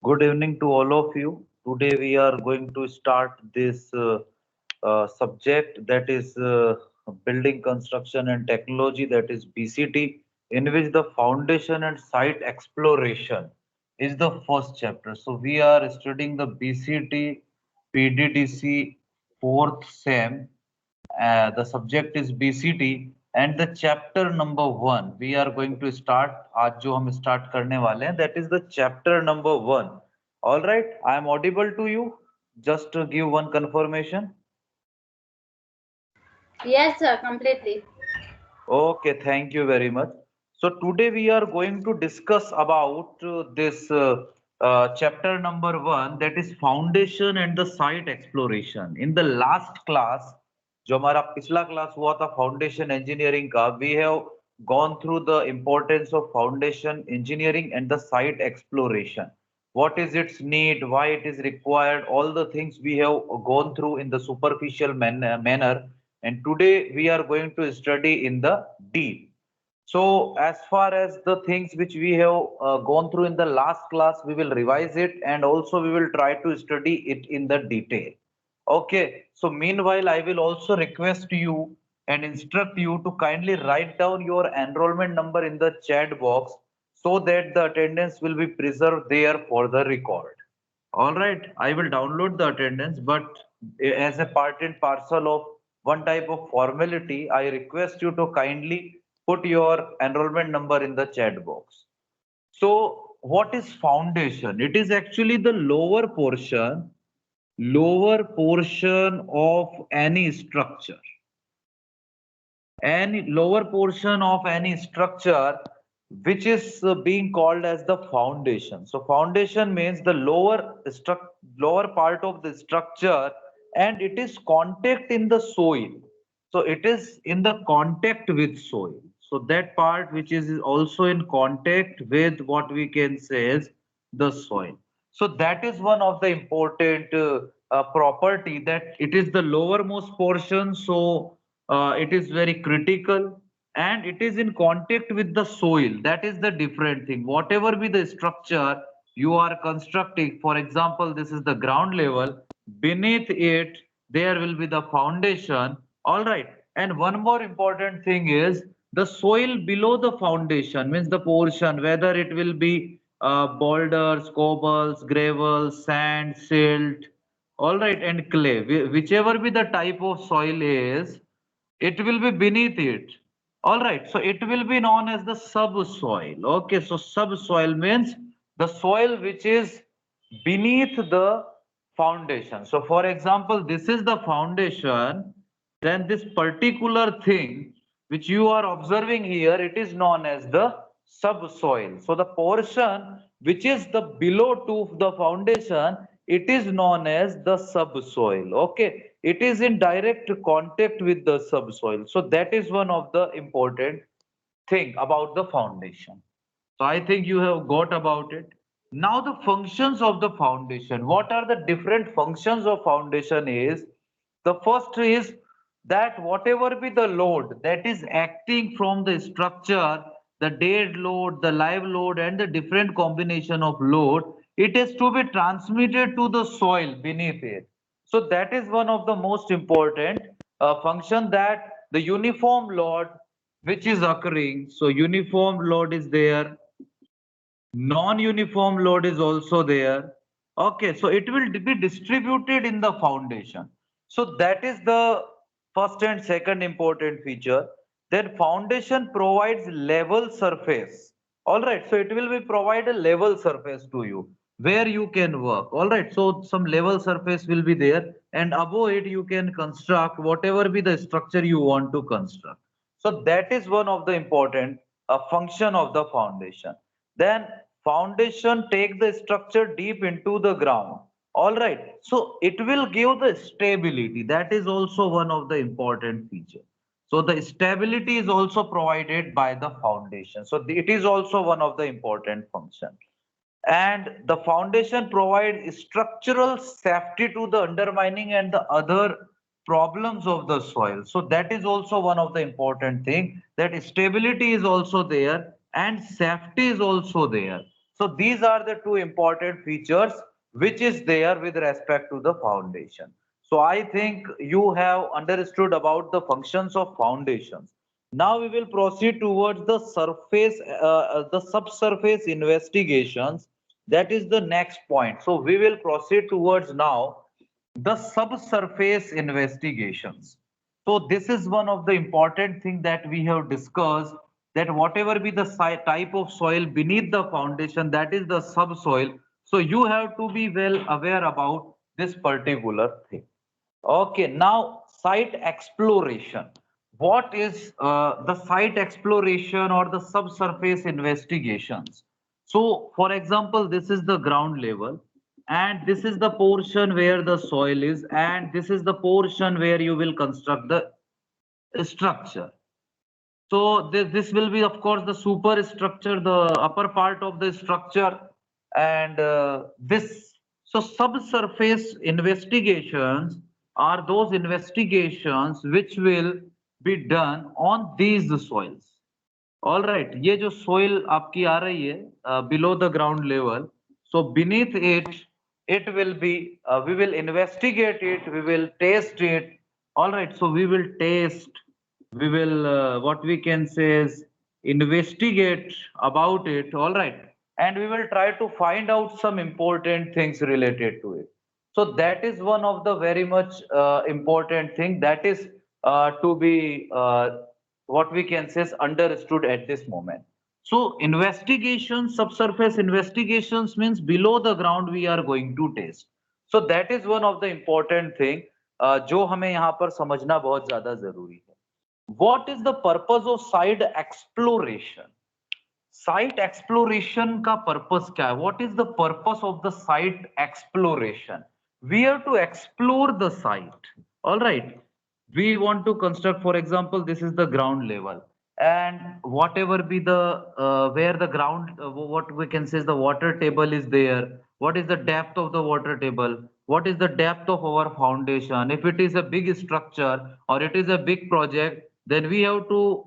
Good evening to all of you. Today we are going to start this subject that is building construction and technology, that is BCT, in which the foundation and site exploration is the first chapter. So we are studying the BCT PDDC fourth sem. The subject is BCT and the chapter number 1 we are going to start. आज जो हम start करने वाले हैं, that is the chapter number 1. All right, I am audible to you. Just to give one confirmation. Yes, sir, completely. Okay, thank you very much. So today we are going to discuss about this chapter number 1, that is foundation and the site exploration. In the last class, जो हमारा पिछला class हुआ था foundation engineering का, we have gone through the importance of foundation engineering and the site exploration. What is its need, why it is required, all the things we have gone through in the superficial manner, and today we are going to study in the deep. So as far as the things which we have gone through in the last class, we will revise it and also we will try to study it in the detail. Okay, so meanwhile, I will also request you and instruct you to kindly write down your enrollment number in the chat box so that the attendance will be preserved there for the record. All right, I will download the attendance, but as a part and parcel of one type of formality, I request you to kindly put your enrollment number in the chat box. So, what is foundation? It is actually the lower portion of any structure. Any lower portion of any structure which is being called as the foundation. So foundation means the lower part of the structure, and it is contact in the soil. So it is in the contact with soil. So that part which is also in contact with what we can say is the soil. So that is one of the important property, that it is the lowermost portion. So it is very critical and it is in contact with the soil. That is the different thing. Whatever be the structure you are constructing, for example, this is the ground level, beneath it there will be the foundation. All right, and one more important thing is the soil below the foundation, means the portion, whether it will be boulders, cobbles, gravel, sand, silt, all right, and clay, whichever be the type of soil is, it will be beneath it. All right, so it will be known as the subsoil. Okay, so subsoil means the soil which is beneath the foundation. So for example, this is the foundation, then this particular thing which you are observing here, it is known as the subsoil. So the portion which is the below to the foundation, it is known as the subsoil. Okay, it is in direct contact with the subsoil. So that is one of the important thing about the foundation. So I think you have got about it. Now the functions of the foundation. What are the different functions of foundation is, the first is that whatever be the load that is acting from the structure, the dead load, the live load, and the different combination of load, it is to be transmitted to the soil beneath it. So that is one of the most important function, that the uniform load which is occurring. So uniform load is there, non-uniform load is also there. Okay, so it will be distributed in the foundation. So that is the first and second important feature. Then foundation provides level surface. All right, so it will be provide a level surface to you where you can work. All right, so some level surface will be there, and above it you can construct whatever be the structure you want to construct. So that is one of the important function of the foundation. Then foundation take the structure deep into the ground. All right, so it will give the stability. That is also one of the important feature. So the stability is also provided by the foundation. So it is also one of the important function. And the foundation provides structural safety to the undermining and the other problems of the soil. So that is also one of the important thing, that stability is also there and safety is also there. So these are the two important features which is there with respect to the foundation. So I think you have understood about the functions of foundations. Now we will proceed towards the the subsurface investigations. That is the next point. So we will proceed towards now the subsurface investigations. So this is one of the important thing that we have discussed, that whatever be the type of soil beneath the foundation, that is the subsoil. So you have to be well aware about this particular thing. Okay, now site exploration. What is the site exploration or the subsurface investigations? So, for example, this is the ground level, and this is the portion where the soil is, and this is the portion where you will construct the structure. So this will be, of course, the superstructure, the upper part of the structure, and this. So subsurface investigations are those investigations which will be done on these soils. All right, ये जो soil आपकी आ रही है below the ground level, so beneath it, it will be we will investigate it, we will test it. All right, so we will test, we will what we can say is investigate about it. All right, and we will try to find out some important things related to it. So that is one of the very much important thing that is to be what we can say is understood at this moment. So investigations, subsurface investigations means below the ground we are going to test. So that is one of the important thing जो हमें यहाँ पर समझना बहुत ज्यादा जरूरी है. What is the purpose of site exploration? Site exploration का purpose क्या है? What is the purpose of the site exploration? We have to explore the site. All right. We want to construct, for example, this is the ground level, and whatever be the where the ground, what we can say is the water table is there. What is the depth of the water table? What is the depth of our foundation? If it is a big structure or it is a big project, then we have to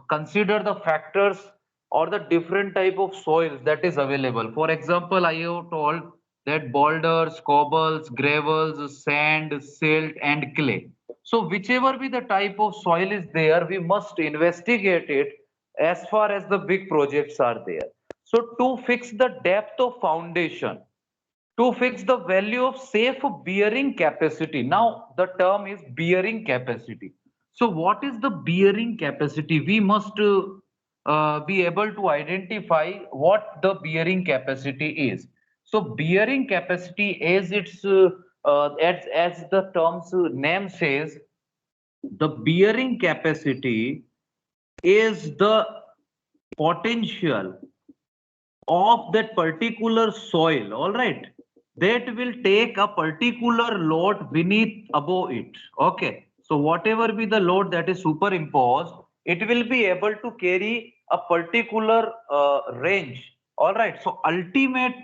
consider the factors or the different type of soils that is available. For example, I have told that boulders, cobbles, gravels, sand, silt, and clay. So whichever be the type of soil is there, we must investigate it as far as the big projects are there. So to fix the depth of foundation, to fix the value of safe bearing capacity. Now, the term is bearing capacity. So, what is the bearing capacity? We must be able to identify what the bearing capacity is. So, bearing capacity, as its as the term's name says, the bearing capacity is the potential of that particular soil, all right, that will take a particular load beneath above it. Okay, so whatever be the load that is superimposed, it will be able to carry a particular range. All right, so ultimate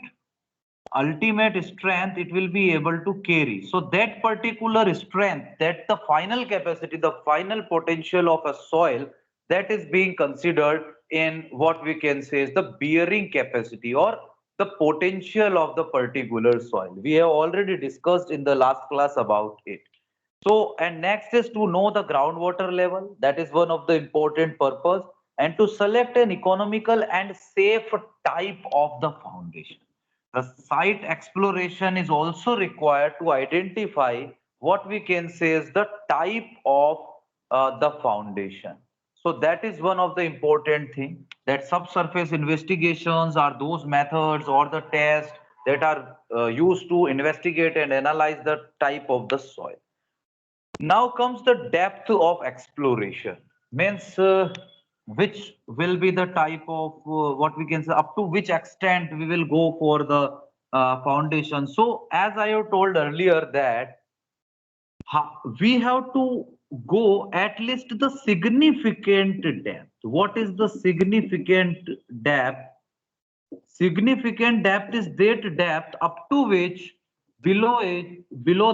strength it will be able to carry. So that particular strength, that the final capacity, the final potential of a soil, that is being considered in what we can say is the bearing capacity or the potential of the particular soil. We have already discussed in the last class about it. So, and next is to know the groundwater level. That is one of the important purpose, and to select an economical and safe type of the foundation. The site exploration is also required to identify what we can say is the type of the foundation. So that is one of the important thing, that subsurface investigations are those methods or the tests that are used to investigate and analyze the type of the soil. Now comes the depth of exploration. Means which will be the type of what we can say, up to which extent we will go for the foundation. So as I have told earlier that we have to go at least the significant depth. What is the significant depth? Significant depth is that depth up to which below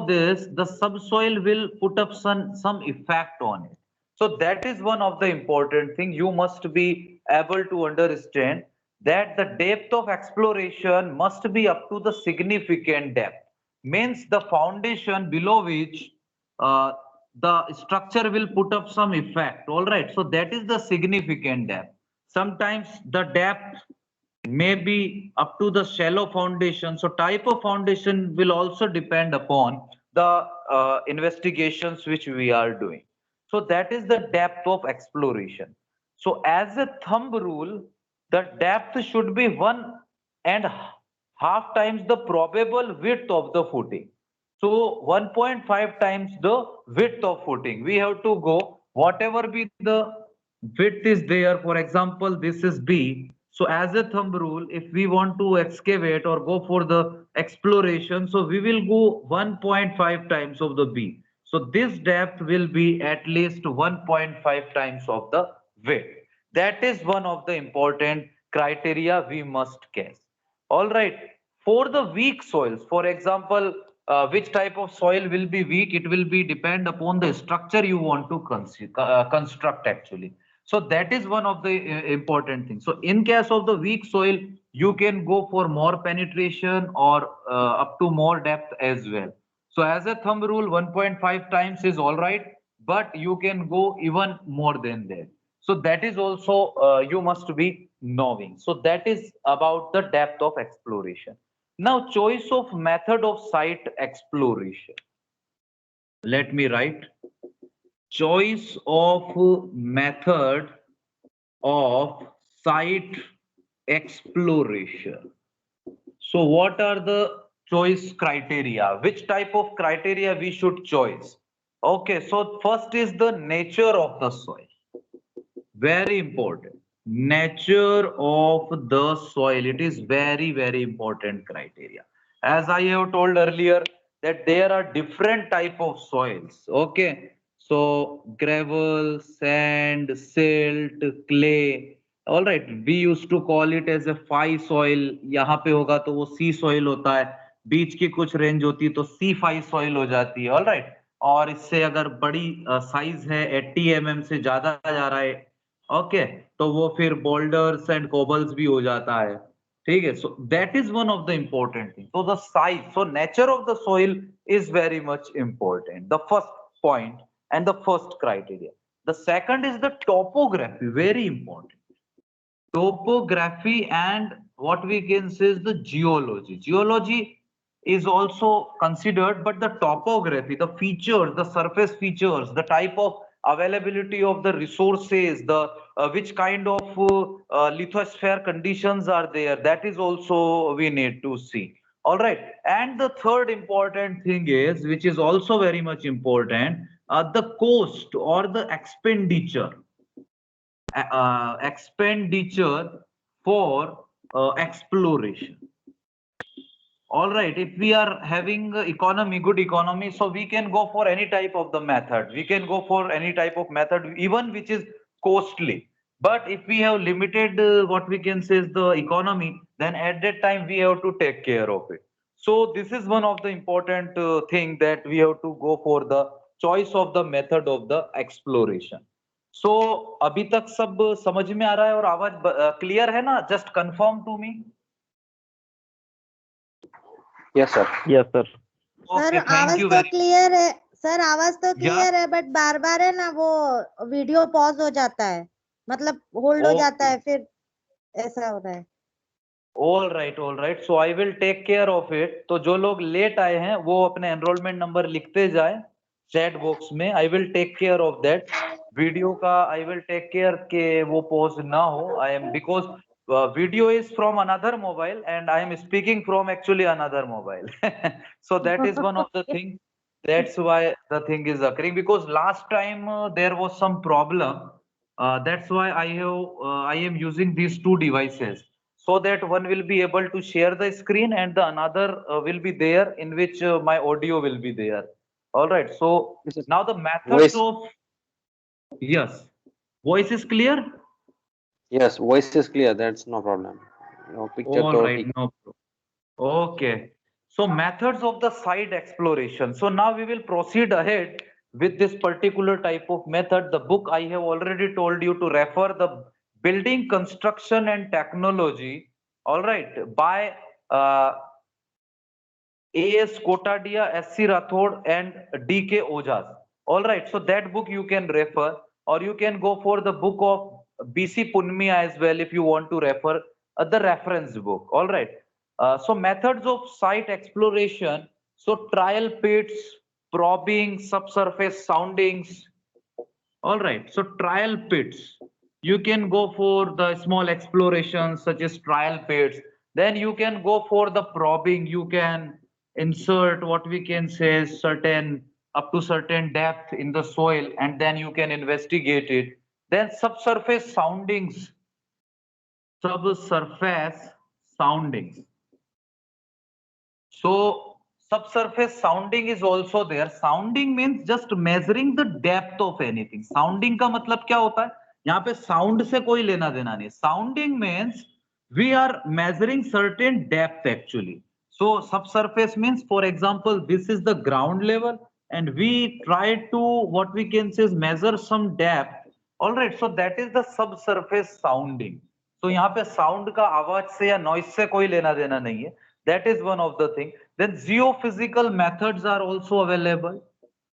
this, the subsoil will put up some effect on it. So that is one of the important thing you must be able to understand, that the depth of exploration must be up to the significant depth. Means the foundation below which uh, the structure will put up some effect. All right. So that is the significant depth. Sometimes the depth may be up to the shallow foundation. So type of foundation will also depend upon the investigations which we are doing. So that is the depth of exploration. So as a thumb rule, the depth should be 1.5 times the probable width of the footing. So 1.5 times the width of footing. We have to go whatever be the width is there. For example, this is B. So as a thumb rule, if we want to excavate or go for the exploration, so we will go 1.5 times of the B. So this depth will be at least 1.5 times of the width. That is one of the important criteria we must guess. All right. For the weak soils, for example, which type of soil will be weak? It will be depend upon the structure you want to construct actually. So that is one of the important things. So in case of the weak soil, you can go for more penetration or up to more depth as well. So as a thumb rule, 1.5 times is all right, but you can go even more than that. So that is also you must be knowing. So that is about the depth of exploration. Now, choice of method of site exploration. Let me write choice of method of site exploration. So what are the choice criteria? Which type of criteria we should choose? Okay, so first is the nature of the soil. Very important. Nature of the soil. It is very, very important criteria. As I have told earlier, that there are different type of soils. Okay. So gravel, sand, silt, clay. All right. We used to call it as a phi soil. यहाँ पे होगा तो वो C soil होता है. बीच की कुछ range होती है तो C5 soil हो जाती है. All right. और इससे अगर बड़ी साइज है 80 mm से ज्यादा जा रहा है ओके तो वो फिर बोल्डर्स एंड कोबल्स भी हो जाता है ठीक है सो that is one of the important thing so the size so nature of the soil is very much important the first point and the first criteria the second is the topography very important topography and what we can say is the geology. Geology is also considered, but the topography, the features, the surface features, the type of availability of the resources, the which kind of lithosphere conditions are there, that is also we need to see. All right. And the third important thing is, which is also very much important, the cost or the expenditure for exploration. All right, if we are having economy, good economy, so we can go for any type of the method. We can go for any type of method, even which is costly. But if we have limited, what we can say is the economy, then at that time we have to take care of it. So this is one of the important thing that we have to go for the choice of the method of the exploration. So अभी तक सब समझ में आ रहा है और आवाज clear है ना? Just confirm to me. Yes, sir. Yes, sir. Sir Okay, thank आवाज you तो very क्लियर है सर आवाज तो Yeah. क्लियर है बट बार बार है ना वो वीडियो पॉज हो जाता है मतलब होल्ड हो जाता Okay. है फिर ऐसा हो रहा है All right, all right. So I will take care of it. तो जो लोग लेट आए हैं वो अपने एनरोलमेंट नंबर लिखते जाए चैट बॉक्स में. I will take care of that. Video का I will take care के वो पॉज ना हो. I am because video is from another mobile and I am speaking from actually another mobile. So that is one of the things. That's why the thing is occurring because last time there was some problem. That's why I am using these two devices so that one will be able to share the screen and the another will be there in which my audio will be there. All right. So Yes, sir. now the methods Voice. of yes, voice is clear. Yes, voice is clear. That's no problem. No picture. All तो right, ठीक. no problem. Okay. So methods of the site exploration. So now we will proceed ahead with this particular type of method. The book I have already told you to refer the Building Construction and Technology, all right, by A.S. Kotadia, S.C. Rathod, and D.K. Ojas. All right, so that book you can refer, or you can go for the book of B.C. Punmia as well if you want to refer the reference book. All right. So methods of site exploration. So trial pits, probing, subsurface soundings. All right. So trial pits. You can go for the small explorations such as trial pits. Then you can go for the probing. You can insert what we can say certain up to certain depth in the soil, and then you can investigate it. Then subsurface soundings. Subsurface soundings. So subsurface sounding is also there. Sounding means just measuring the depth of anything. Sounding का मतलब क्या होता है? यहाँ पे sound से कोई लेना देना नहीं. Sounding means we are measuring certain depth actually. So subsurface means, for example, this is the ground level, and we try to what we can say is measure some depth. All right. So that is the subsurface sounding. So यहाँ पे sound का आवाज से या noise से कोई लेना देना नहीं है. That is one of the thing. Then geophysical methods are also available.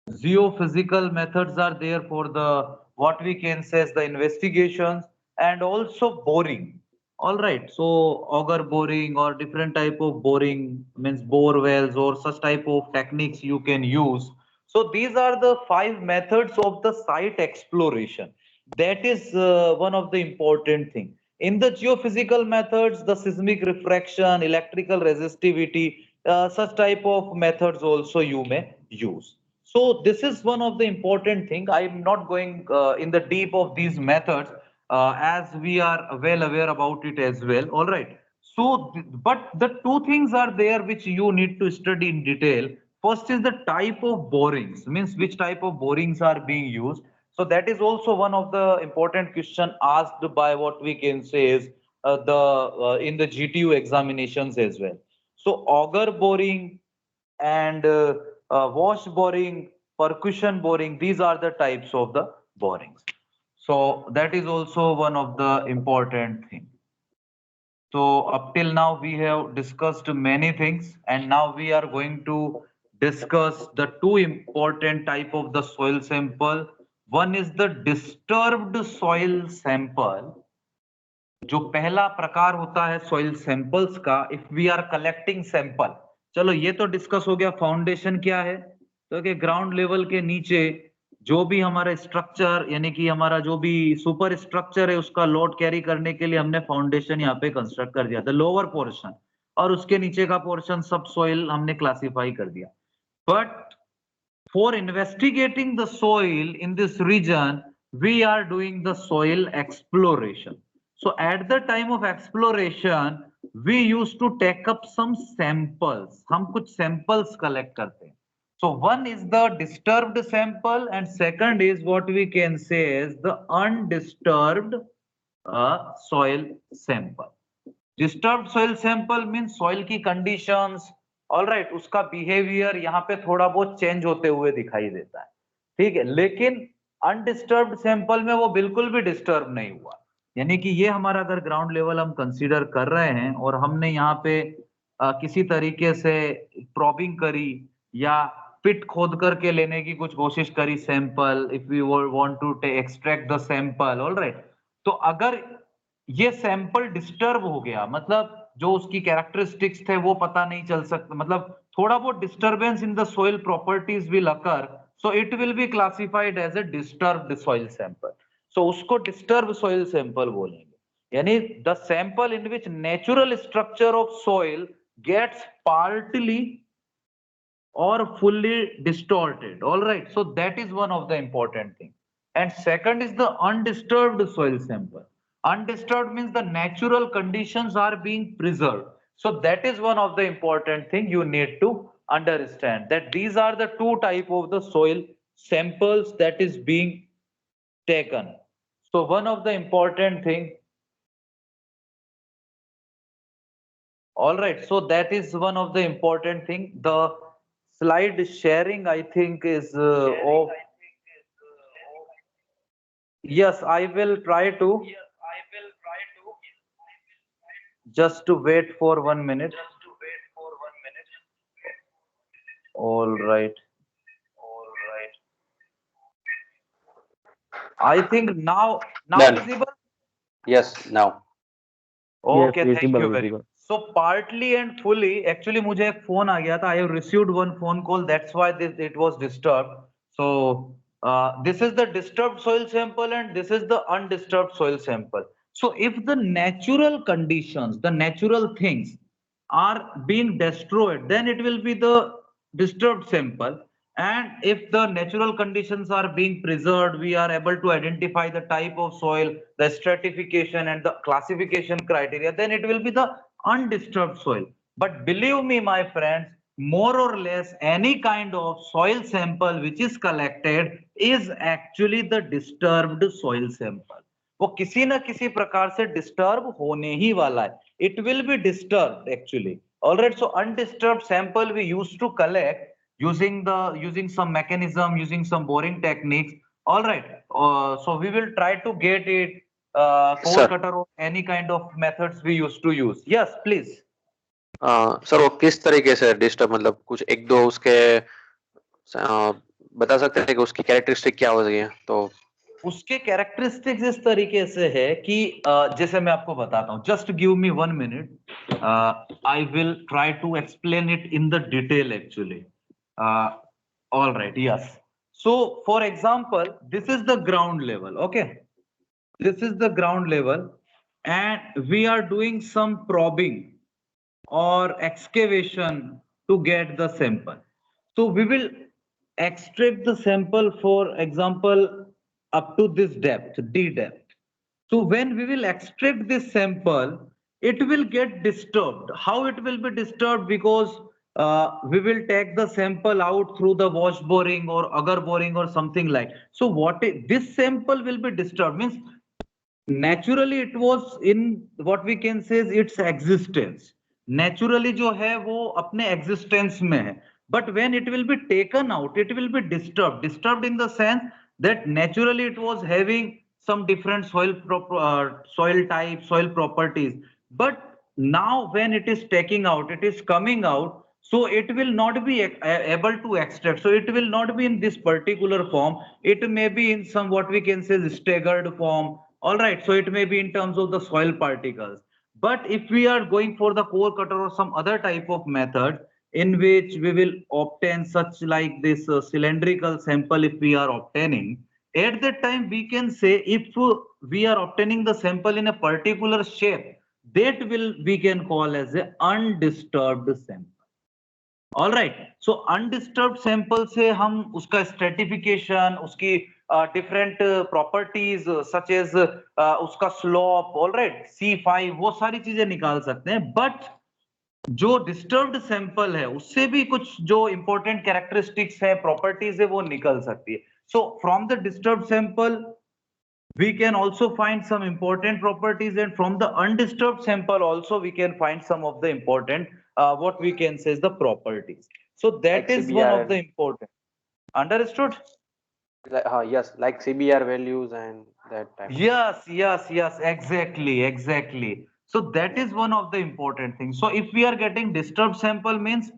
Geophysical methods are there for the what we can say as the investigations, and also boring. All right. So auger boring or different type of boring means bore wells or such type of techniques you can use. So these are the 5 methods of the site exploration. That is one of the important thing. In the geophysical methods, the seismic refraction, electrical resistivity, such type of methods also you may use. So this is one of the important thing. I am not going in the deep of these methods as we are well aware about it as well. All right. So, but the two things are there which you need to study in detail. First is the type of borings, means which type of borings are being used. So that is also one of the important question asked by what we can say is the in the GTU examinations as well. So auger boring and wash boring, percussion boring, these are the types of the borings. So that is also one of the important thing. So up till now we have discussed many things, and now we are going to discuss the two important type of the soil sample. One is the disturbed soil sample. जो पहला प्रकार होता है soil samples का, if we are collecting sample. चलो ये तो discuss हो गया फाउंडेशन क्या है. तो कि ग्राउंड लेवल के नीचे जो भी हमारा स्ट्रक्चर यानी कि हमारा जो भी सुपर स्ट्रक्चर है उसका लोड कैरी करने के लिए हमने फाउंडेशन यहाँ पे कंस्ट्रक्ट कर दिया था, लोअर पोर्शन, और उसके नीचे का पोर्शन सब सॉइल हमने क्लासिफाई कर दिया. But for investigating the soil in this region we are doing the soil exploration. So at the time of exploration, we used to take up some samples. हम कुछ samples collect करते हैं. So one is the disturbed sample, and second is what we can say is the undisturbed soil sample. Disturbed soil sample means soil की conditions, all right, उसका behavior यहाँ पे थोड़ा बहुत change होते हुए दिखाई देता है. ठीक है, लेकिन undisturbed sample में वो बिल्कुल भी disturb नहीं हुआ. यानी कि ये हमारा अगर ग्राउंड लेवल हम कंसीडर कर रहे हैं और हमने यहाँ पे किसी तरीके से प्रॉबिंग करी या पिट खोद करके लेने की कुछ कोशिश करी sample, if we want to extract the sample, all right. तो अगर ये सैंपल डिस्टर्ब हो गया, मतलब जो उसकी कैरेक्टरिस्टिक्स थे वो पता नहीं चल सकता, मतलब थोड़ा बहुत disturbance in the soil properties will occur, so it will be classified as a disturbed soil sample. So उसको डिस्टर्ब सोइल सैंपल बोलेंगे. यानी the sample in which natural structure of soil gets partly और fully distorted. All right. So that is one of the important thing. And second is the undisturbed soil sample. Undisturbed means the natural conditions are being preserved. So that is one of the important thing you need to understand, that these are the two type of the soil samples that is being taken. So one of the important thing, all right, so that is one of the important thing. The slide sharing I think is off. Yes, I will try to. Just to wait for 1 minute. All right. I think now Done. visible. Yes, now. Okay, Yes, thank you visible, very visible. much. So partly and fully, actually मुझे एक phone आ गया था. I have received one phone call. That's why it was disturbed. So this is the disturbed soil sample and this is the undisturbed soil sample. So if the natural conditions, the natural things are being destroyed, then it will be the disturbed sample. And if the natural conditions are being preserved, we are able to identify the type of soil, the stratification and the classification criteria, then it will be the undisturbed soil. But believe me, my friends, more or less any kind of soil sample which is collected is actually the disturbed soil sample. वो किसी ना किसी प्रकार से disturb होने ही वाला है. It will be disturbed actually. All right. So undisturbed sample we used to collect using some mechanism, using some boring techniques. All right. So we will try to get it core Sir. cutter or any kind of methods we used to use. Yes, please. Sir वो किस तरीके से disturb, मतलब कुछ एक दो उसके बता सकते हैं कि उसकी कैरेक्टरिस्टिक क्या हो गई है? तो उसके कैरेक्टरिस्टिक्स इस तरीके से है कि जैसे मैं आपको बताता हूँ. Just give me 1 minute. I will try to explain it in the detail actually. All right. Yes. So for example, this is the ground level. Okay. This is the ground level and we are doing some probing or excavation to get the sample. So we will extract the sample, for example, up to this depth, D depth. So when we will extract this sample, it will get disturbed. How it will be disturbed? Because we will take the sample out through the wash boring or agar boring or something like. So this sample will be disturbed means naturally it was in what we can say is its existence. Naturally जो है वो अपने existence में है. But when it will be taken out, it will be disturbed. Disturbed in the sense that naturally it was having some different soil type, soil properties. But now when it is taking out, it is coming out. So it will not be able to extract. So it will not be in this particular form. It may be in some what we can say is staggered form. All right. So it may be in terms of the soil particles. But if we are going for the core cutter or some other type of method in which we will obtain such like this cylindrical sample, if we are obtaining, at that time we can say if we are obtaining the sample in a particular shape, that will we can call as a undisturbed sample. All right. So undisturbed sample से हम उसका stratification, उसकी different properties such as उसका slope, all right, C5, वो सारी चीजें निकाल सकते हैं. But जो disturbed sample है उससे भी कुछ जो important characteristics है, properties है, वो निकल सकती है. So from the disturbed sample we can also find some important properties, and from the undisturbed sample also we can find some of the important what we can say is the properties. So that Like is one of CBR. the important. Understood? yes, like CBR values and that type. Yes, exactly. So that is one of the important things. So if we are getting disturbed sample means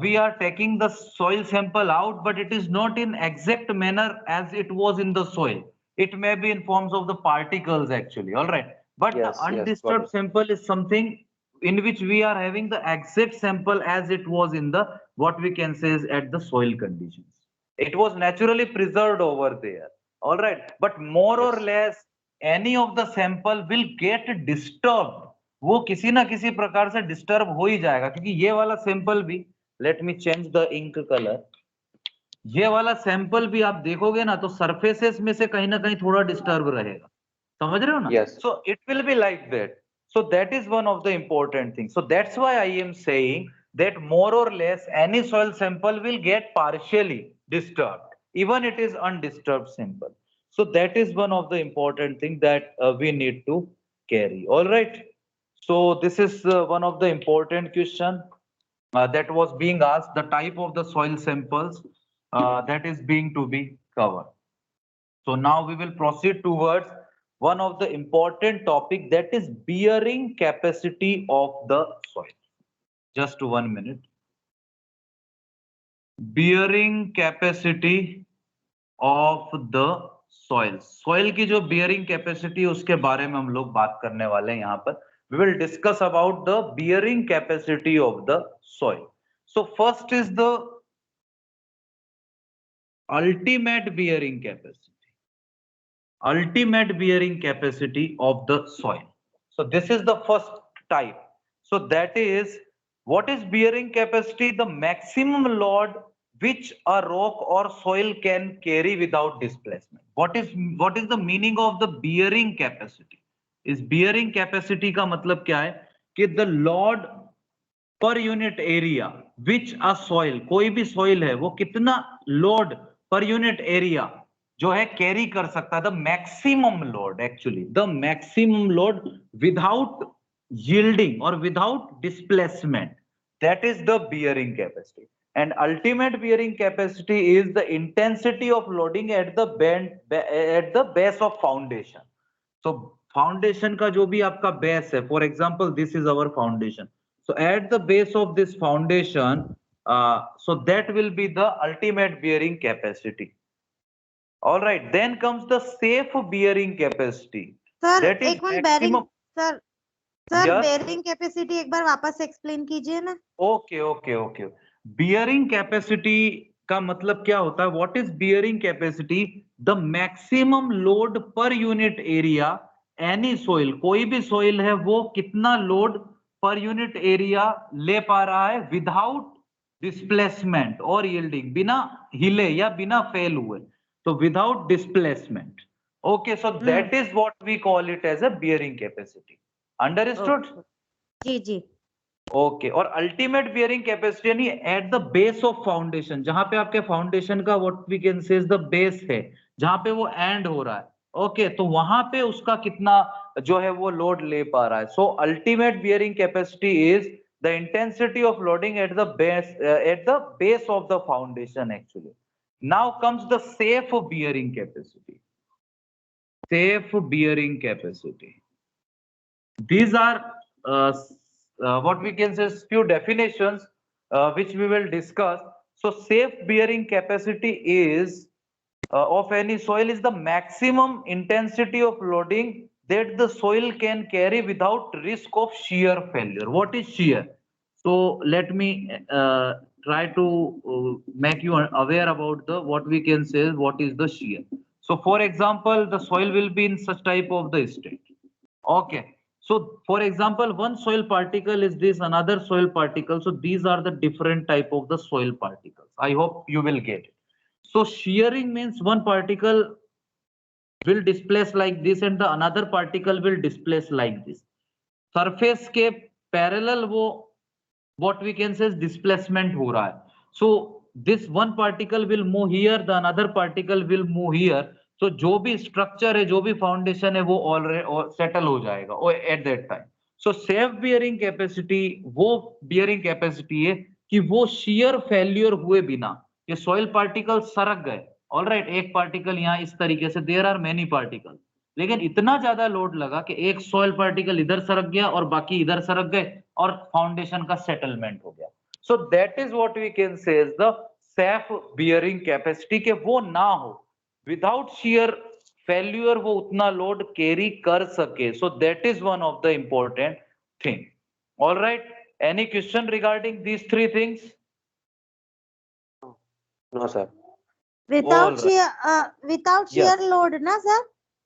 we are taking the soil sample out, but it is not in exact manner as it was in the soil. It may be in forms of the particles actually. All right. But the Yes, got undisturbed it. sample is something in which we are having the exact sample as it was in the what we can say is at the soil conditions. It was naturally preserved over there. All right. But more or Yes. less any of the sample will get disturbed. वो किसी ना किसी प्रकार से disturb हो ही जाएगा क्योंकि ये वाला सैंपल भी, let me change the ink colour, ये वाला सैंपल भी आप देखोगे ना तो सरफेसेस में से कहीं ना कहीं थोड़ा डिस्टर्ब रहेगा. समझ रहे हो ना? Yes. So it will be like that. So that is one of the important things. So that's why I am saying that more or less any soil sample will get partially disturbed, even it is undisturbed sample. So that is one of the important thing that we need to carry. All right. So this is one of the important question that was being asked, the type of the soil samples that is being to be covered. So now we will proceed towards one of the important topic, that is bearing capacity of the soil. Just 1 minute. Bearing capacity of the soil. Soil की जो bearing capacity है उसके बारे में हम लोग बात करने वाले हैं यहाँ पर. We will discuss about the bearing capacity of the soil. So first is the ultimate bearing capacity. Ultimate bearing capacity of the soil. So this is the first type. So that is, what is bearing capacity? The maximum load which a rock or soil can carry without displacement. What is the meaning of the bearing capacity? इस bearing capacity का मतलब क्या है कि the load per unit area which a soil, कोई भी soil है वो कितना load per unit area जो है कैरी कर सकता है, the maximum load, actually the maximum load without yielding or without displacement, that is the bearing capacity. And ultimate bearing capacity is the intensity of loading at the base of foundation. So foundation का जो भी आपका base है, for example this is our foundation, so at the base of this foundation, so that will be the ultimate bearing capacity. All right, then comes the safe bearing capacity. Sir That is एक मिनट bearing maximum. Sir Yes. Bearing capacity एक बार वापस explain कीजिए ना. Okay. Bearing capacity का मतलब क्या होता है? What is bearing capacity? The maximum load per unit area any soil, कोई भी सोइल है वो कितना लोड पर यूनिट एरिया ले पा रहा है विदाउट डिस्प्लेसमेंट और यील्डिंग, बिना हिले या बिना फेल हुए, तो without displacement. Okay, so that is what we call it as a bearing capacity. Understood? जी. ओके. और अल्टीमेट बियरिंग कैपेसिटी यानी at the base of foundation, जहां पे आपके फाउंडेशन का what we can say is the base है, जहां पे वो एंड हो रहा है. ओके, तो वहां पे उसका कितना जो है वो लोड ले पा रहा है. सो ultimate bearing capacity is the intensity of loading eight the base of the foundation actually. Now comes the safe bearing capacity. Safe bearing capacity. These are what we can say few definitions which we will discuss. So safe bearing capacity is of any soil is the maximum intensity of loading that the soil can carry without risk of shear failure. What is shear? So let me try to make you aware about the what we can say what is the shear. So for example, the soil will be in such type of the state. Okay. So for example, one soil particle is this, another soil particle. So these are the different type of the soil particles. I hope you will get it. So shearing means one particle will displace like this and the another particle will displace like this. Surface के parallel वो what we can say is displacement हो रहा है. So this one particle will move here, the another particle will move here. So जो भी structure है, जो भी foundation है, वो already settle हो जाएगा at that time. So safe bearing capacity वो bearing capacity है कि वो shear failure हुए बिना ये soil particles सरक गए. All right, एक particle यहाँ इस तरीके से, there are many particles, लेकिन इतना ज्यादा लोड लगा कि एक सॉइल पार्टिकल इधर सरक गया और बाकी इधर सरक गए और फाउंडेशन का सेटलमेंट हो गया. So that is what we can say is the safe bearing capacity, के वो ना हो विदाउट शियर फेल्यूर, वो उतना लोड कैरी कर सके. सो that is one of the important thing. All right, any question regarding these three things? No, sir. Without shear load ना sir,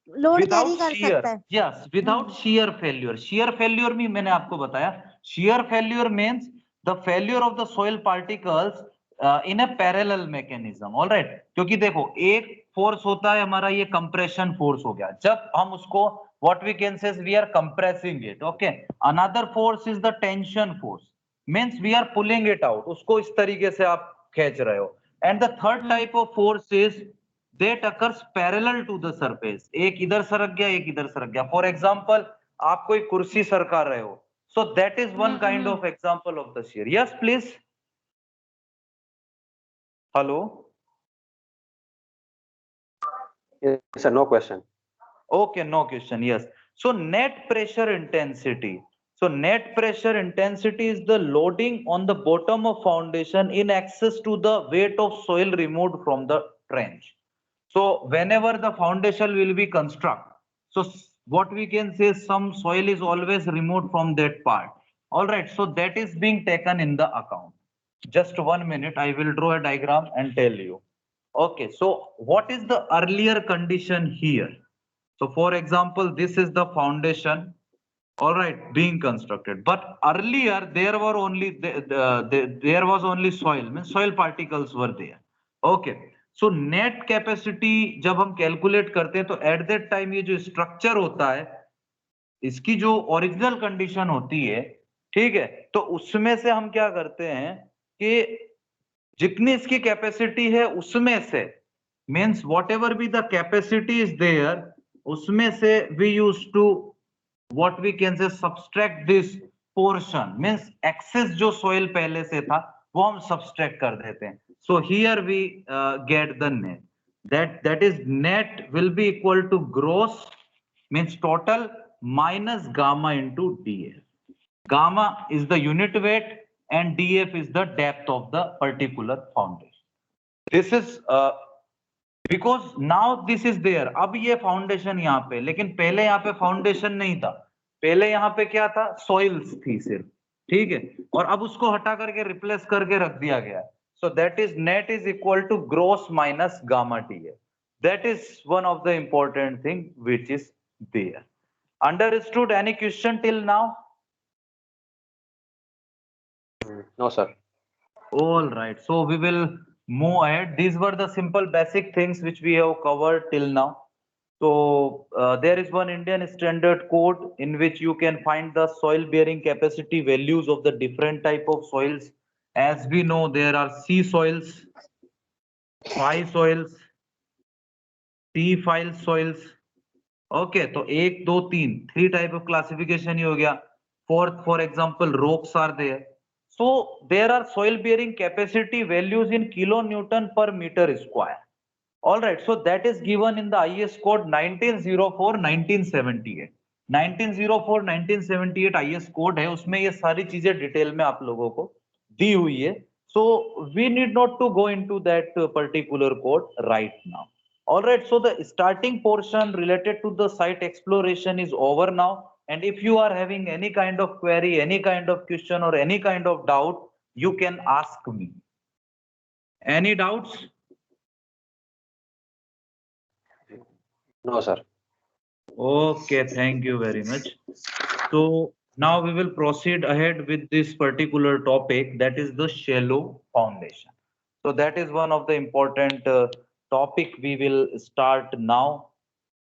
load carry कर सकता है. Yes, without shear failure. Shear failure में मैंने आपको बताया, shear failure means the failure of the soil particles in a parallel mechanism. All right, क्योंकि देखो एक फोर्स होता है हमारा, ये कंप्रेशन फोर्स हो गया, जब हम उसको what we can say we are compressing it. Okay, another force is the tension force, means we are pulling it out, उसको इस तरीके से आप खींच रहे हो. And the third type of force is that occurs parallel to the surface. एक इधर सरक गया, एक इधर सरक गया. For example, आप कोई कुर्सी सरका रहे हो, so that is one kind of example of the shear. Yes, please. Hello. Yes, sir. No question. Okay, no question. Yes. So net pressure intensity. So net pressure intensity is the loading on the bottom of foundation in excess to the weight of soil removed from the trench. So whenever the foundation will be construct, so what we can say, some soil is always removed from that part. All right. So that is being taken in the account. Just 1 minute, I will draw a diagram and tell you. Okay. So what is the earlier condition here? So for example, this is the foundation, all right, being constructed. But earlier there were only there was only soil, means soil particles were there. Okay. So net capacity जब हम calculate करते हैं तो at that time ये जो structure होता है, इसकी जो ओरिजिनल कंडीशन होती है, ठीक है, तो उसमें से हम क्या करते हैं कि जितनी इसकी कैपेसिटी है उसमें से, means whatever be the capacity is there, उसमें से we use to what we can say subtract this portion, means excess जो सोइल पहले से था वो हम सब्सट्रैक्ट कर देते हैं. So here we get the net, that is net will be equal to gross, means total, minus gamma into df. Gamma is the unit weight and df is the depth of the particular foundation. This is because now this is there. अब ये foundation यहाँ पे, लेकिन पहले यहाँ पे foundation नहीं था. पहले यहाँ पे क्या था, सॉइल्स थी सिर्फ, ठीक है, और अब उसको हटा करके रिप्लेस करके रख दिया गया. So that is net is equal to gross minus gamma df. That is one of the important thing which is there. Understood? Any question till now? No, sir. All right. So we will move ahead. These were the simple basic things which we have covered till now. So there is one Indian standard code in which you can find the soil bearing capacity values of the different type of soils. As we know, there are C soils, phi soils, T-file soils. Okay, तो 1, 2, 3, 3 type of classification ही हो गया. Fourth, for example, rocks are there. So there are soil bearing capacity values in kilonewton per meter square. All right, so that is given in the IS code 1904-1978. 1904-1978 IS code है, उसमें ये सारी चीजें detail में आप लोगों को दी हुई है. So we need not to go into that particular code right now. All right, so the starting portion related to the site exploration is over now. And if you are having any kind of query, any kind of question or any kind of doubt, you can ask me. Any doubts? No, sir. Okay, thank you very much. So now we will proceed ahead with this particular topic, that is the shallow foundation. So that is one of the important topic we will start now.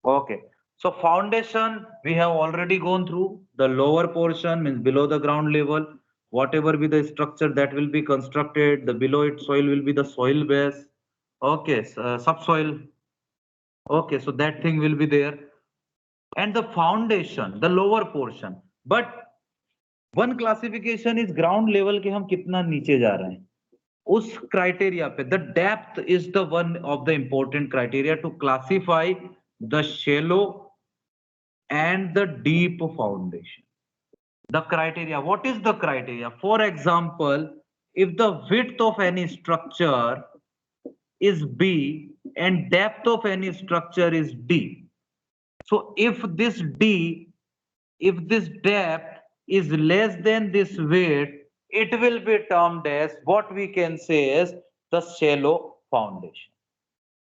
Okay. So foundation, we have already gone through. The lower portion means below the ground level, whatever be the structure that will be constructed, the below it soil will be the soil base. Okay, subsoil. Okay, so that thing will be there. And the foundation, the lower portion. But one classification is ground level के हम कितना नीचे जा रहे हैं. उस criteria पे, the depth is the one of the important criteria to classify the shallow and the deep foundation. The criteria, what is the criteria? For example, if the width of any structure is B and depth of any structure is D. So if this depth is less than this width, it will be termed as what we can say as the shallow foundation.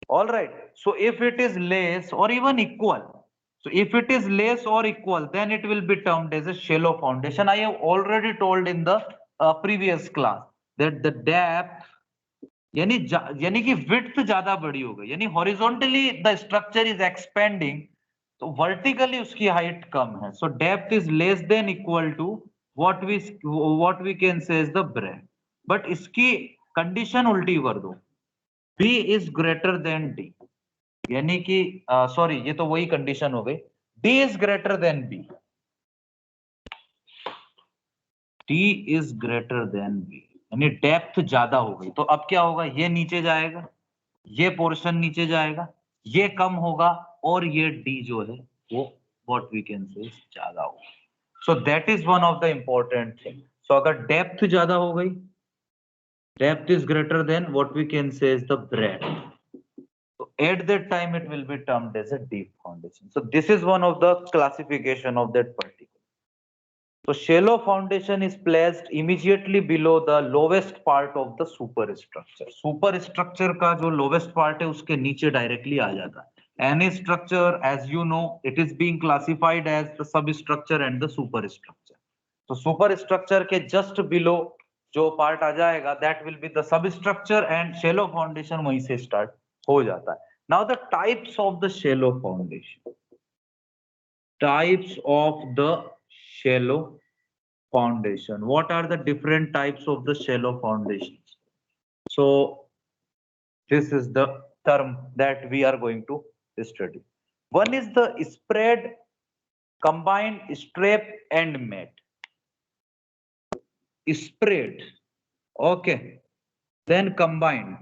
All right. So if it is less or even equal, so if it is less or equal, then it will be termed as a shallow foundation. I have already told in the previous class that the depth, यानी कि width ज्यादा बड़ी हो गई, यानी horizontally the structure is expanding, तो vertically उसकी height कम है. So depth is less than equal to what we can say is the breadth. But इसकी condition उल्टी कर दो, B is greater than D, यानी कि सॉरी ये तो वही कंडीशन हो गई, D is greater than B. D is greater than B, यानी डेप्थ ज्यादा हो गई. तो अब क्या होगा, ये नीचे जाएगा, ये पोर्शन नीचे जाएगा, ये कम होगा, और ये D जो है वो what we can say ज्यादा हो. So that is one of the important thing. So अगर depth ज्यादा हो गई, depth is greater than what we can say is the breadth. So at that time it will be termed as a deep foundation. So this is one of the classification of that particular. So shallow foundation is placed immediately below the lowest part of the superstructure. Superstructure का जो lowest part है उसके नीचे directly आ जाता है. Any structure, as you know, it is being classified as the substructure and the superstructure. So superstructure के just below जो part आ जाएगा, that will be the substructure and shallow foundation वहीं से start हो जाता है. Now the types of the shallow foundation. Types of the shallow foundation. What are the different types of the shallow foundations? So this is the term that we are going to study. One is the spread, combined, strap and mat. Spread, okay, then combined,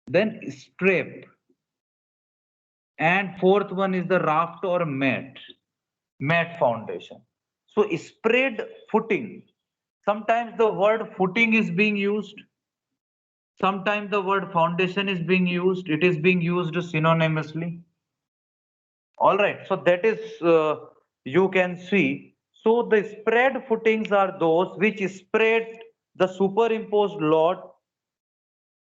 then strap, and fourth one is the raft or mat foundation. So spread footing, sometimes the word footing is being used, sometimes the word foundation is being used, it is being used synonymously. All right, so that is you can see. So the spread footings are those which spread the superimposed load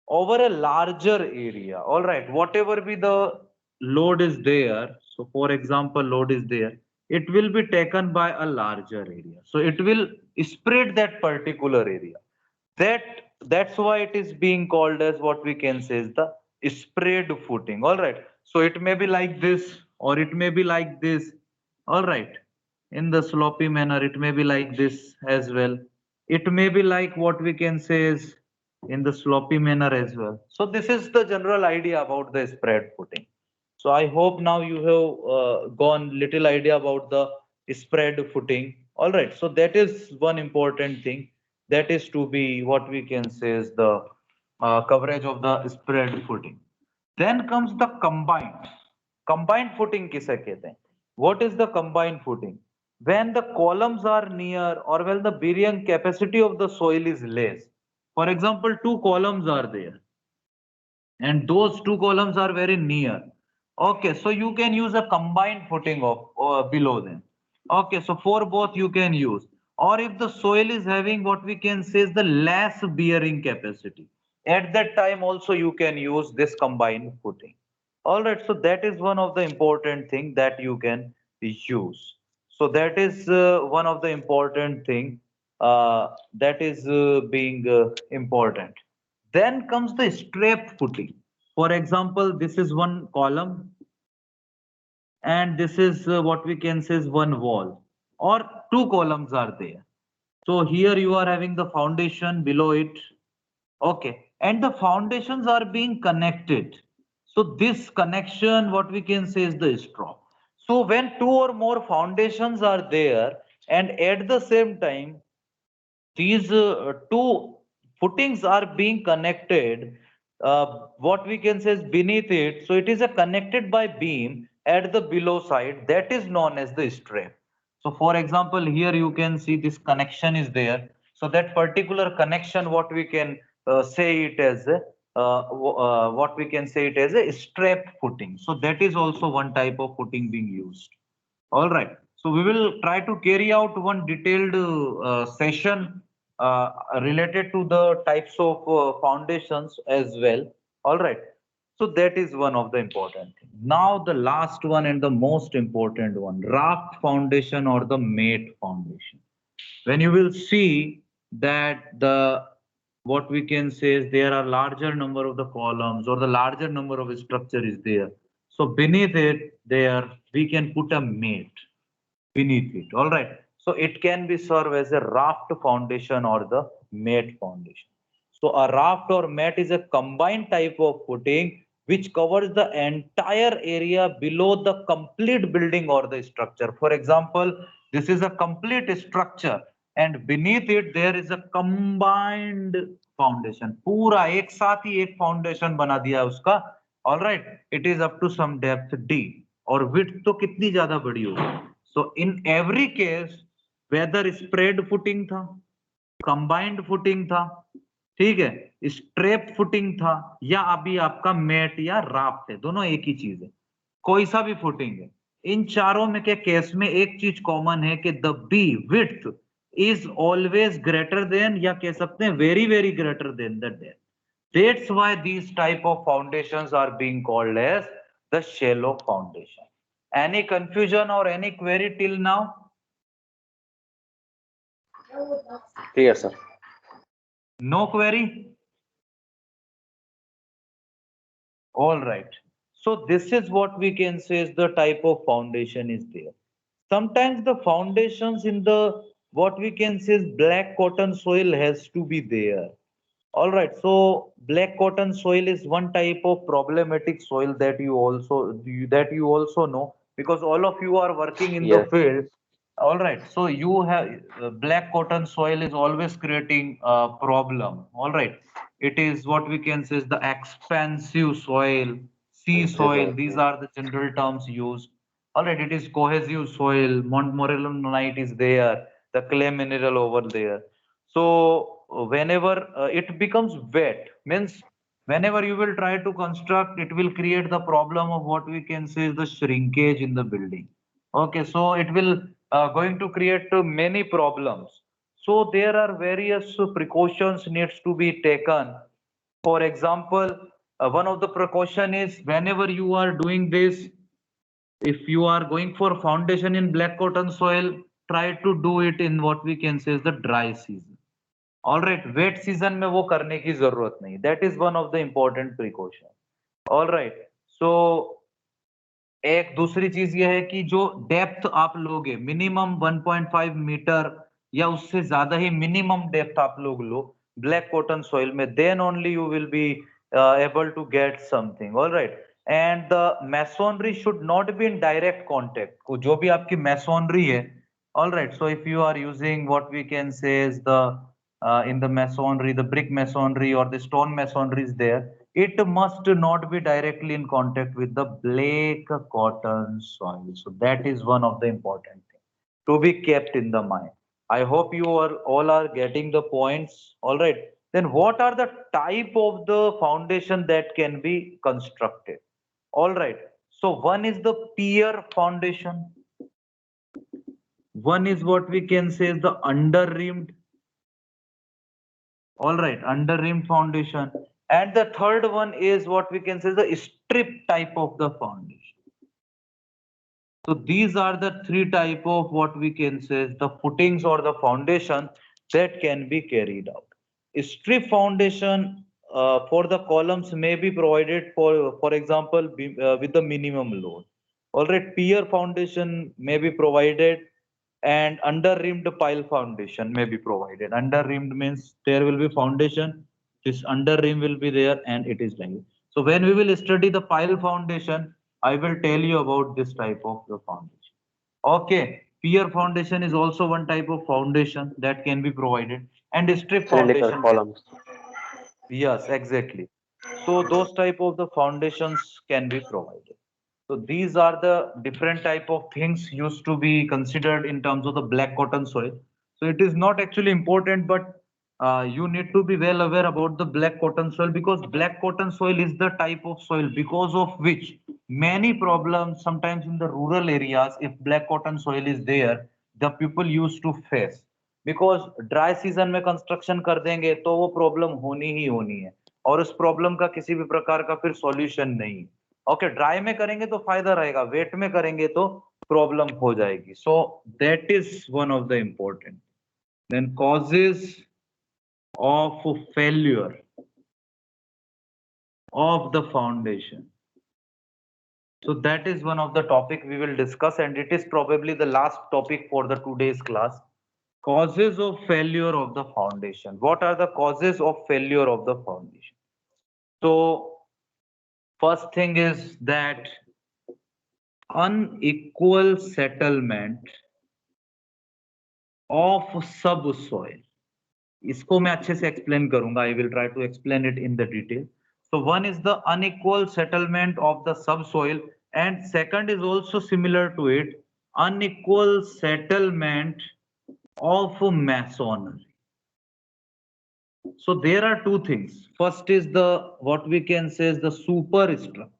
over a larger area. All right, whatever be the load is there. So for example, load is there, it will be taken by a larger area. So it will spread that particular area. That's why it is being called as what we can say is the spread footing. All right. So it may be like this or it may be like this. All right. In the sloppy manner, it may be like this as well. It may be like what we can say is in the sloppy manner as well. So this is the general idea about the spread footing. So I hope now you have gone little idea about the spread footing. All right. So that is one important thing. That is to be what we can say is the coverage of the spread footing. Then comes the combined. Combined footing किसे कहते हैं? What is the combined footing? When the columns are near or when the bearing capacity of the soil is less. For example, two columns are there and those two columns are very near. Okay, so you can use a combined footing of below them. Okay, so for both you can use. Or if the soil is having what we can say is the less bearing capacity, at that time also you can use this combined footing. All right, so that is one of the important thing that you can use. So that is one of the important thing that is being important. Then comes the strap footing. For example, this is one column and this is what we can say is one wall or two columns are there. So here you are having the foundation below it. Okay. And the foundations are being connected. So this connection, what we can say is the straw. So when two or more foundations are there and at the same time, these two footings are being connected, what we can say is beneath it, so it is a connected by beam at the below side, that is known as the strap. So for example, here you can see this connection is there, so that particular connection, what we can say it as a, what we can say it as a strap footing. So that is also one type of footing being used. All right, so we will try to carry out one detailed session related to the types of foundations as well. All right, so that is one of the important thing. Now the last one and the most important one, raft foundation or the mat foundation. When you will see that the what we can say is there are larger number of the columns or the larger number of structure is there. So beneath it, there we can put a mat beneath it. All right. So it can be served as a raft foundation or the mat foundation. So a raft or mat is a combined type of footing which covers the entire area below the complete building or the structure. For example, this is a complete structure and beneath it there is a combined foundation. पूरा एक साथ ही एक foundation बना दिया उसका all right, it is up to some depth D, और width तो कितनी ज्यादा बड़ी होगी. So in every case whether spread footing था, कंबाइंड फुटिंग था, ठीक है, स्ट्रेप फुटिंग था, या अभी आपका मैट या राफ्ट है, दोनों एक ही चीज है, कोई सा भी फुटिंग है, इन चारों में के केस में एक चीज कॉमन है कि the B width is always greater than, या कह सकते हैं very very greater than the depth. That's why these type of foundations are being called as the shallow foundation. Any confusion or any query till now? Clear, sir. No query? All right. So this is what we can say is the type of foundation is there. Sometimes the foundations in the what we can say is black cotton soil has to be there. All right, so black cotton soil is one type of problematic soil that you also know, because all of you are working in the Yes. field. All right, so you have black cotton soil is always creating a problem. All right, it is what we can say is the expansive soil, sea soil. These are the general terms used. All right, it is cohesive soil. Montmorillonite is there, the clay mineral over there. So whenever it becomes wet, means whenever you will try to construct, it will create the problem of what we can say is the shrinkage in the building. Okay, so it will going to create many problems. So there are various precautions needs to be taken. For example, one of the precaution is whenever you are doing this, if you are going for foundation in black cotton soil, try to do it in what we can say is the dry season. All right, wet season में वो करने की जरूरत नहीं. That is one of the important precaution. All right, so एक दूसरी चीज ये है कि जो डेप्थ आप लोगे मिनिमम 1.5 मीटर या उससे ज्यादा ही मिनिमम डेप्थ आप लोग लो ब्लैक कॉटन सॉइल में, then only you will be able to get something. All right, and the masonry should not be in direct contact. जो भी आपकी मैसोनरी है, all right, so if you are using what we can say is the in the masonry, the brick masonry or the stone masonry is there, it must not be directly in contact with the black cotton soil. So that is one of the important thing to be kept in the mind. I hope you are all are getting the points. All right, then what are the type of the foundation that can be constructed? All right, so one is the pier foundation. One is what we can say is the under-rimmed. All right, under-rimmed foundation. And the third one is what we can say is the strip type of the foundation. So these are the three type of what we can say is the footings or the foundation that can be carried out. Strip foundation for the columns may be provided for example, with the minimum load. All right, pier foundation may be provided, and under-rimmed pile foundation may be provided. Under-rimmed means there will be foundation, this under-rim will be there, and it is like. So when we will study the pile foundation, I will tell you about this type of the foundation. Okay, pier foundation is also one type of foundation that can be provided, and strip Cylindrical foundation. columns. Yes, exactly. So those type of the foundations can be provided. So these are the different type of things used to be considered in terms of the black cotton soil. So it is not actually important, but you need to be well aware about the black cotton soil, because black cotton soil is the type of soil because of which many problems sometimes in the rural areas, if black cotton soil is there, the people used to face. Because dry season में construction कर देंगे तो वो problem होनी ही होनी है, और उस प्रॉब्लम का किसी भी प्रकार का फिर सॉल्यूशन नहीं. ओके, ड्राई में करेंगे तो फायदा रहेगा, वेट में करेंगे तो प्रॉब्लम हो जाएगी. So that is one of the important. Then causes of failure of the foundation. So that is one of the topic we will discuss, and it is probably the last topic for the today's class. Causes of failure of the foundation. What are the causes of failure of the foundation? So first thing is that unequal settlement of subsoil. इसको मैं अच्छे से explain करूंगा. I will try to explain it in the detail. So one is the unequal settlement of the subsoil, and second is also similar to it, unequal settlement of masonry. So there are two things. First is the what we can say is the superstructure,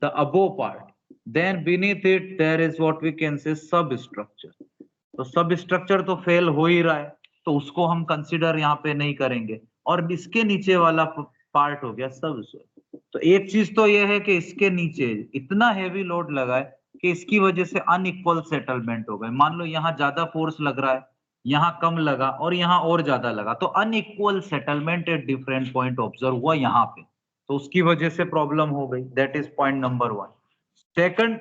the above part. Then beneath it there is what we can say substructure. तो सब structure तो fail हो ही रहा है, तो उसको हम consider यहाँ पे नहीं करेंगे, और इसके नीचे वाला पार्ट हो गया सब सोइल। तो एक चीज तो ये है कि इसके नीचे इतना हैवी लोड लगा है कि इसकी वजह से अनइक्वल सेटलमेंट हो गए। मान लो यहाँ ज्यादा फोर्स लग रहा है, यहाँ कम लगा और यहाँ और ज्यादा लगा, तो unequal settlement at different point observe हुआ यहाँ पे, तो उसकी वजह से प्रॉब्लम हो गई। That is point number 1। Second,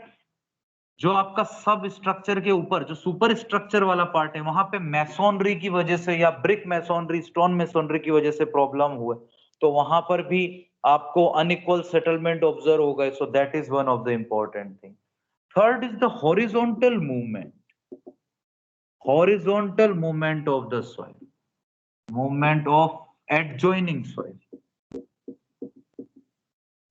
जो आपका सब स्ट्रक्चर के ऊपर जो सुपर स्ट्रक्चर वाला पार्ट है, वहां पे मैसोनरी की वजह से या ब्रिक मैसोनरी, स्टोन मैसोनरी की वजह से प्रॉब्लम हुए, तो वहां पर भी आपको अनइक्वल सेटलमेंट ऑब्जर्व हो गए। सो that is one of the important thing. Third is the horizontal movement, horizontal movement of the soil, movement of adjoining soil.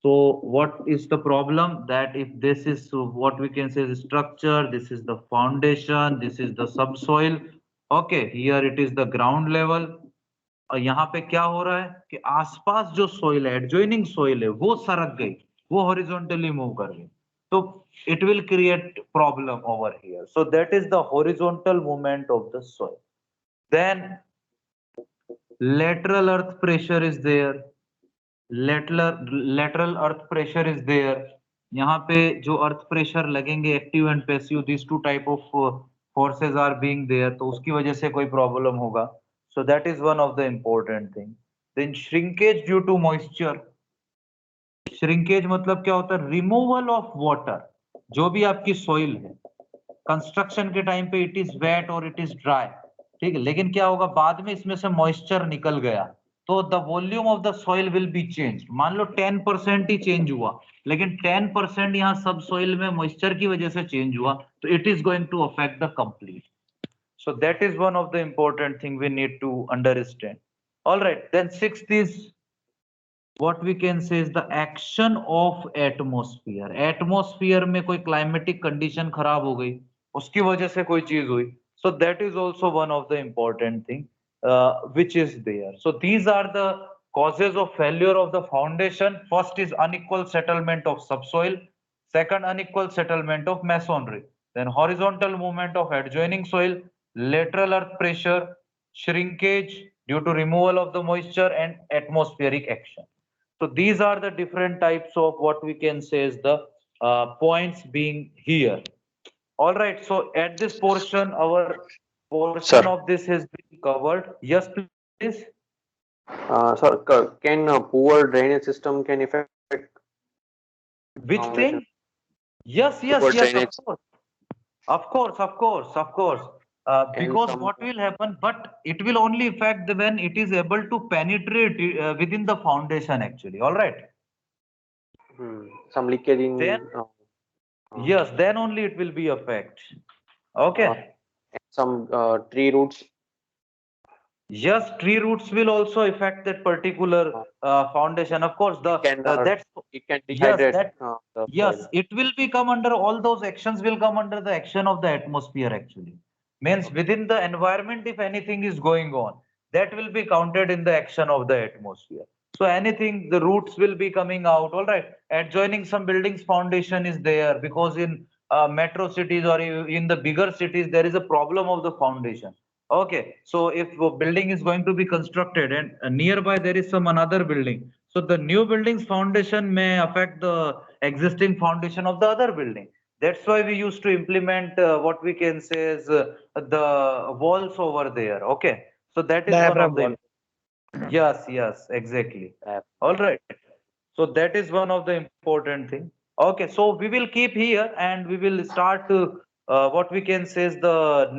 So what is the problem? That if this is what we can say is structure, this is the foundation, this is the subsoil, okay, here it is the ground level, और यहाँ पे क्या हो रहा है कि आसपास जो सोइल है, एडजॉइनिंग सोइल है, वो सरक गई, वो हॉरिजॉन्टली मूव कर गई, तो it will create problem over here. So that is the horizontal movement of the soil. Then lateral earth pressure is there, lateral earth pressure is there. यहाँ पे जो अर्थ प्रेशर लगेंगे, active and passive, these two type of forces are being there, तो उसकी वजह से कोई problem होगा। So that is one of the important thing. Then shrinkage due to moisture. Shrinkage मतलब क्या होता है? Removal of water. जो भी आपकी सॉइल है, कंस्ट्रक्शन के टाइम पे इट इज वेट और इट इज ड्राई, ठीक है, लेकिन क्या होगा बाद में इसमें से मॉइस्चर निकल गया, तो the volume of the soil will be change. मान लो 10% ही चेंज हुआ, लेकिन 10% यहाँ सब सॉइल में मॉइस्चर की वजह से चेंज हुआ, तो it is going to affect the complete. So that is one of the important thing we need to understand. All right, then sixth is what we can say is the action of atmosphere. Atmosphere में कोई climatic condition खराब हो गई, उसकी वजह से कोई चीज हुई, so that is also one of the important thing which is there. So these are the causes of failure of the foundation. First is unequal settlement of subsoil, second unequal settlement of masonry, then horizontal movement of adjoining soil, lateral earth pressure, shrinkage due to removal of the moisture, and atmospheric action. So these are the different types of what we can say is the points being here. All right. So at this portion, our portion of this has been covered. Yes, please. Sir, can poor drainage system can affect Which foundation? thing? Yes, yes, Poor yes. drainage. Of course, of course, of course. Because what will happen, but it will only affect when it is able to penetrate within the foundation actually. All right. Some leakage in. Then, yes, then only it will be affect. Okay. Some tree roots. Yes, tree roots will also affect that particular foundation. Of course, the that's it can dehydrate. Yes, yes, it will be come under all those actions will come under the action of the atmosphere actually. Means within the environment, if anything is going on, that will be counted in the action of the atmosphere. So anything, the roots will be coming out. All right, adjoining some buildings foundation is there, because in metro cities or in the bigger cities there is a problem of the foundation. Okay, so if a building is going to be constructed and nearby there is some another building, so the new building's foundation may affect the existing foundation of the other building. That's why we used to implement what we can say is the walls over there. Okay, so that is one of the. Yes, yes, exactly. All right. So that is one of the important thing. Okay, so we will keep here and we will start what we can say is the